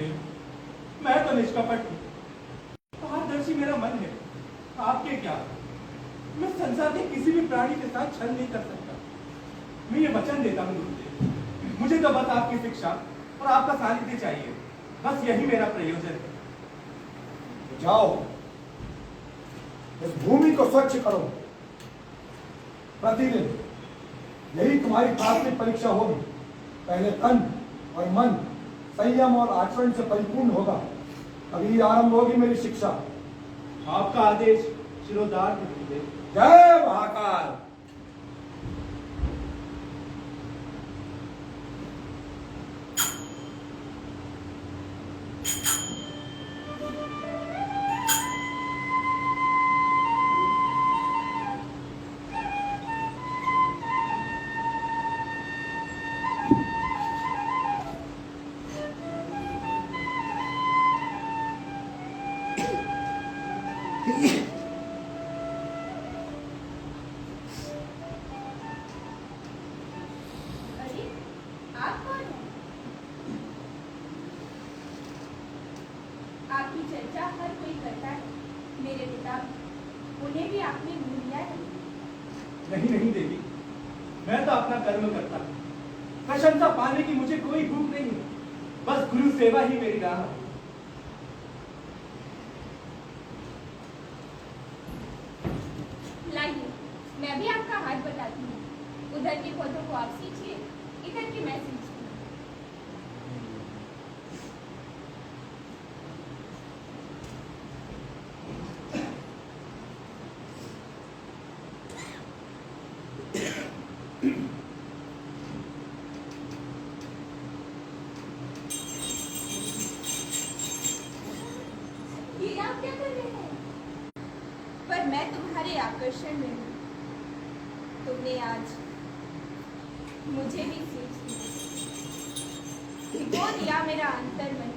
गुरुदेव, मैं तो निष्कपट हूँ, पारदर्शी मेरा मन है। आपके क्या? मैं संसार के किसी भी प्राणी के साथ छल नहीं कर सकता। मैं ये वचन देता हूँ गुरुदेव, मुझे तो बस आपकी शिक्षा और आपका सानिध्य चाहिए। बस यही मेरा प्रयोजन है। जाओ, इस भूमि को स्वच्छ करो। प्रतिदिन यही तुम्हारी प्राथमिक परीक्षा होगी। पहले तन और मन संयम और आचरण से परिपूर्ण होगा, तभी आरंभ होगी मेरी शिक्षा। आपका आदेश शिरोधार्य गुरुदेव। जय महाकाल। आपकी चर्चा हर कोई करता है। मेरे पिता, उन्हें भी आपने भूल लिया है। नहीं नहीं देवी, मैं तो अपना कर्म करता हूँ। प्रशंसा पाने की मुझे कोई भूख नहीं है। बस गुरु सेवा ही मेरी राह है। लाइए, मैं भी आपका हाथ बताती हूँ। उधर के पौधों को आप सींचिए, इधर की मैं सींचती हूँ। ये आप क्या कर रहे हैं? पर मैं तुम्हारे आकर्षण में हूँ। तुमने आज मुझे भी सीख दी। भिगो दिया मेरा अंतर मन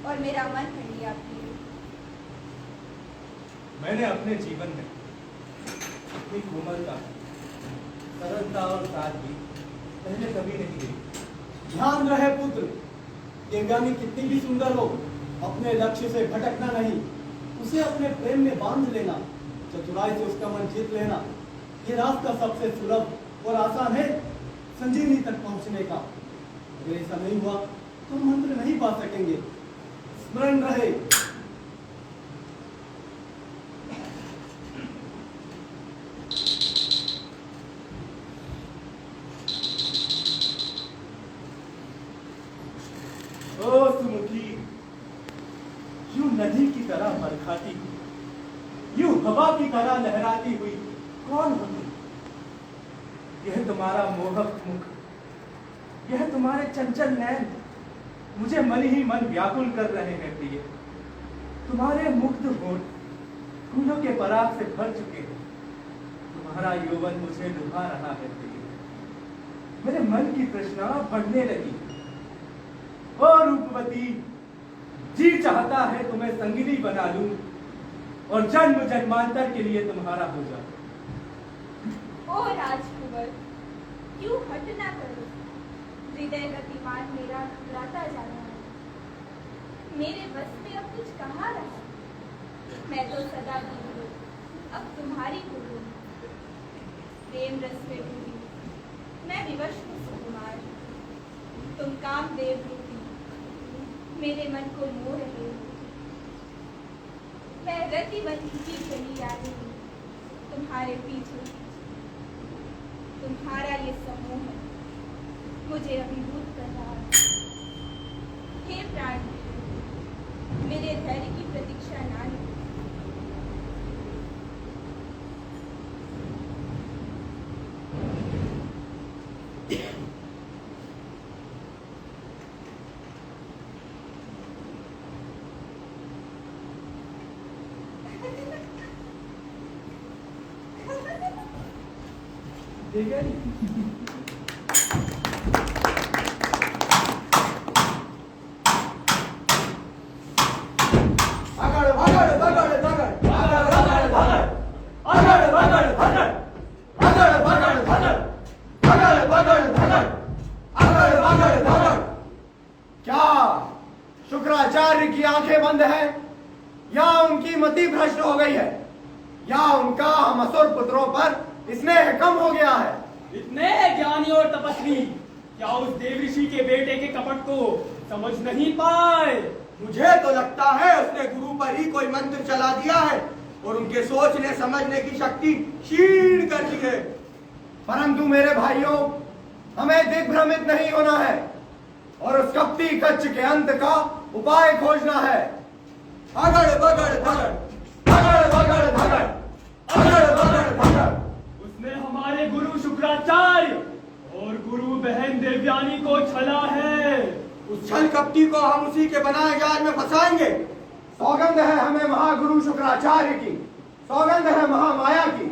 और मेरा मन कर लिया प्रिय। मैंने अपने जीवन में अपनी कोमलता, सरलता और सादगी पहले कभी नहीं देखी। ध्यान रहे पुत्र, यज्ञानी कितनी भी सुंदर हो, अपने लक्ष्य से भटकना नहीं। उसे अपने प्रेम में बांध लेना, चतुराई से उसका मन जीत लेना, ये रास्ता सबसे सुलभ और आसान है संजीवनी तक पहुंचने का। अगर ऐसा नहीं हुआ तो मंत्र नहीं पा सकेंगे। स्मरण रहे। ओ सुमुखी, यूं नदी की तरह बरखाती हुई, यूं हवा की तरह लहराती हुई कौन हो तुम? यह तुम्हारा मोहक मुख, यह तुम्हारे चंचल नैन मुझे मन ही मन व्याकुल कर रहे हैं प्रिय। तुम्हारे मुग्ध होंठ फूलों के पराग से भर चुके हैं। तुम्हारा यौवन मुझे लुभा रहा है प्रिय। मेरे मन की तृष्णा बढ़ने लगी। ओ रूपवती, जी चाहता है तुम्हें संगिनी बना लूं और जन्म जन्मांतर के लिए तुम्हारा हो जाऊं। ओ राजकुंवर, क्यों हट ना करो? हृदय गतिमान मेरा घबराता जा रहा है। मेरे बस में अब कुछ कहाँ रहा? मैं तो सदा की हूँ, अब तुम्हारी हूँ। प्रेम रस में डूबी मैं विवश हूँ सुकुमार। तुम कामदेव रूपी मेरे मन को मोह रहे हो। मैं रतिवती की चली आ रही हूँ तुम्हारे पीछे। तुम्हारा ये समूह मुझे अभिभूत कर रहा है। हे प्राण, मेरे धैर्य की प्रतीक्षा ना लो। ठीक है। शुक्राचार्य की आंखें बंद है, या उनकी मति भ्रष्ट हो गई है, या उनका हम असुर पुत्रों पर स्नेह कम हो गया है। इतने ज्ञानी और तपस्वी क्या उस देव ऋषि के बेटे के कपट को समझ नहीं पाए? मुझे तो लगता है उसने गुरु पर ही कोई मंत्र चला दिया है और उनके सोचने समझने की शक्ति क्षीण कर दी है। परंतु मेरे भाइयों, हमें दिग्भ्रमित नहीं होना है और उस कपटी कच्च के अंत का उपाय खोजना है। अगड़ बगड़ धगड़, अगड़ बगड़ धगड़, अगड़ बगड़ धगड़। उसने हमारे गुरु शुक्राचार्य और गुरु बहन देवयानी को छला है। उस छल कपटी को हम उसी के बनाए जाल में फंसाएंगे। सौगंध है हमें महागुरु शुक्राचार्य की, सौगंध है महामाया की,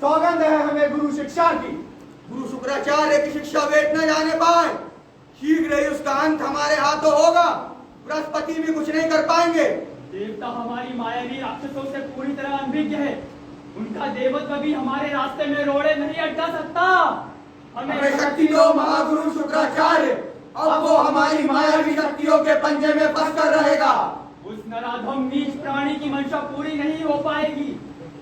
सौगंध है हमें गुरु शिक्षा की। गुरु शुक्राचार्य की शिक्षा वेट न जाने पाए, शीघ्र ही उसका अंत हमारे हाथों होगा। बृहस्पति भी कुछ नहीं कर पाएंगे। देवता हमारी मायावी राक्षसों से पूरी तरह अनभिज्ञ है। उनका देवत्व भी हमारे रास्ते में रोड़े नहीं अटका सकता। हमें शक्ति दो महागुरु शुक्राचार्य, अब वो हमारी मायावी शक्तियों के पंजे में फंस कर रहेगा। उस नराधम नीच प्राणी की मंशा पूरी नहीं हो पाएगी।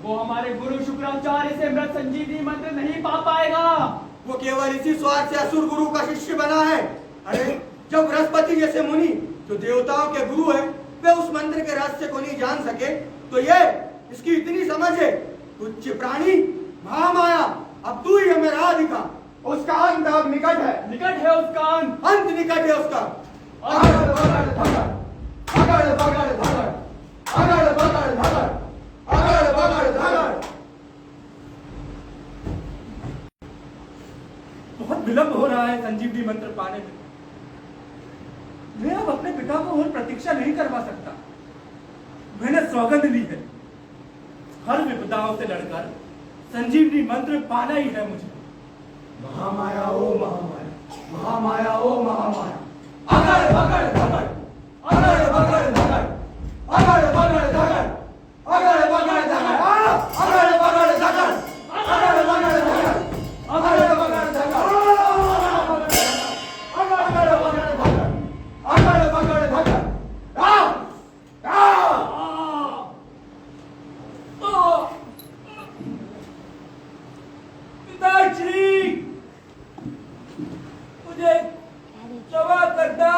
वो हमारे गुरु शुक्राचार्य से मृत संजीवनी मंत्र नहीं पा पाएगा। वो केवल इसी स्वार्थ से असुर गुरु का शिष्य बना है। अरे जब बृहस्पति जैसे मुनि जो देवताओं के गुरु है वे उस मंत्र के रहस्य को नहीं जान सके, तो ये इसकी इतनी समझ है। तुच्छ प्राणी महामाया, अब तू ही हमें राह दिखा। उसका अंत अब निकट है, निकट है उसका अंत, अंत निकट है उसका। अगड़ बगड़ धगड़, अगड़ बगड़ धगड़, अगड़ बगड़ धगड़, अगड़ बगड़ धगड़। बहुत विलंब हो रहा है संजीवनी मंत्र पाने में। मैं अब अपने पिता को और प्रतीक्षा नहीं करवा सकता। मैंने सौगंध ली है, हर विपदाओं से लड़कर संजीवनी मंत्र पाना ही है मुझे। महामाया ओ महामाया, महामाया ओ महामाया। अगड़ बगड़ धगड़, अगड़ बगड़ धगड़, अगड़ बगड़ धगड़, अगड़ बगड़ धगड़, अगड़ बगड़ धगड़, अगड़ बगड़ धगड़, अगड़ बगड़ धगड़, अगड़ बगड़ धगड़, अगड़ बगड़ धगड़। पिताजी, मुझे क्षमा करना।